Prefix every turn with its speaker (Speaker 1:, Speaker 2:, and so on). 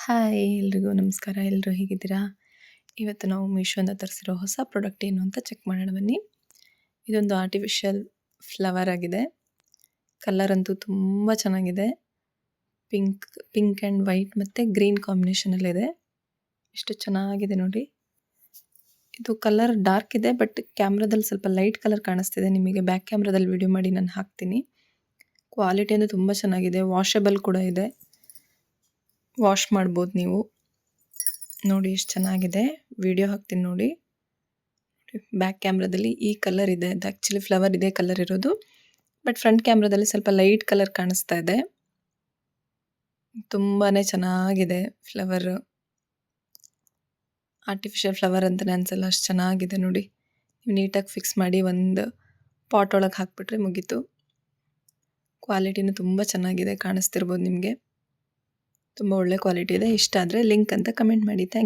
Speaker 1: Hi ಎಲ್ರಿಗೂ ನಮಸ್ಕಾರ. ಎಲ್ಲರೂ ಹೇಗಿದ್ದೀರಾ? ಇವತ್ತು ನಾವು ಮೀಶೋಯಿಂದ ತರಿಸಿರೋ ಹೊಸ ಪ್ರಾಡಕ್ಟ್ ಏನು ಅಂತ ಚೆಕ್ ಮಾಡೋಣ ಬನ್ನಿ. ಇದೊಂದು ಆರ್ಟಿಫಿಷಿಯಲ್ ಫ್ಲವರ್ ಆಗಿದೆ. ಕಲರ್ ಅಂತೂ ತುಂಬ ಚೆನ್ನಾಗಿದೆ. ಪಿಂಕ್ ಪಿಂಕ್ ಆ್ಯಂಡ್ ವೈಟ್ ಮತ್ತು ಗ್ರೀನ್ ಕಾಂಬಿನೇಷನಲ್ಲಿದೆ. ಎಷ್ಟು ಚೆನ್ನಾಗಿದೆ ನೋಡಿ. ಇದು ಕಲರ್ ಡಾರ್ಕ್ ಇದೆ, ಬಟ್ ಕ್ಯಾಮ್ರಾದಲ್ಲಿ ಸ್ವಲ್ಪ ಲೈಟ್ ಕಲರ್ ಕಾಣಿಸ್ತಿದೆ. ನಿಮಗೆ ಬ್ಯಾಕ್ ಕ್ಯಾಮ್ರಾದಲ್ಲಿ ವಿಡಿಯೋ ಮಾಡಿ ನಾನು ಹಾಕ್ತೀನಿ. ಕ್ವಾಲಿಟಿ ಅಂದರೆ ತುಂಬ ಚೆನ್ನಾಗಿದೆ. ವಾಷಬಲ್ ಕೂಡ ಇದೆ. ವಾಶ್ ಮಾಡ್ಬೋದು ನೀವು. ನೋಡಿ ಎಷ್ಟು ಚೆನ್ನಾಗಿದೆ. ವಿಡಿಯೋ ಹಾಕ್ತೀನಿ ನೋಡಿ. ಬ್ಯಾಕ್ ಕ್ಯಾಮ್ರಾದಲ್ಲಿ ಈ ಕಲರ್ ಇದೆ. ಅದು ಆ್ಯಕ್ಚುಲಿ ಫ್ಲವರ್ ಇದೇ ಕಲರ್ ಇರೋದು, ಬಟ್ ಫ್ರಂಟ್ ಕ್ಯಾಮ್ರಾದಲ್ಲಿ ಸ್ವಲ್ಪ ಲೈಟ್ ಕಲರ್ ಕಾಣಿಸ್ತಾ ಇದೆ. ತುಂಬಾ ಚೆನ್ನಾಗಿದೆ ಫ್ಲವರ್. ಆರ್ಟಿಫಿಷಿಯಲ್ ಫ್ಲವರ್ ಅಂತಲೇ ಅನ್ಸಲ್ಲ, ಅಷ್ಟು ಚೆನ್ನಾಗಿದೆ ನೋಡಿ. ನೀವು ನೀಟಾಗಿ ಫಿಕ್ಸ್ ಮಾಡಿ ಒಂದು ಪಾಟ್ ಒಳಗೆ ಹಾಕ್ಬಿಟ್ರೆ ಮುಗೀತು. ಕ್ವಾಲಿಟಿನೂ ತುಂಬ ಚೆನ್ನಾಗಿದೆ, ಕಾಣಿಸ್ತಿರ್ಬೋದು ನಿಮಗೆ. ತುಂಬ ಒಳ್ಳೆ ಕ್ವಾಲಿಟಿ ಇದೆ. ಇಷ್ಟ ಆದರೆ ಲಿಂಕ್ ಅಂತ ಕಮೆಂಟ್ ಮಾಡಿ. ಥ್ಯಾಂಕ್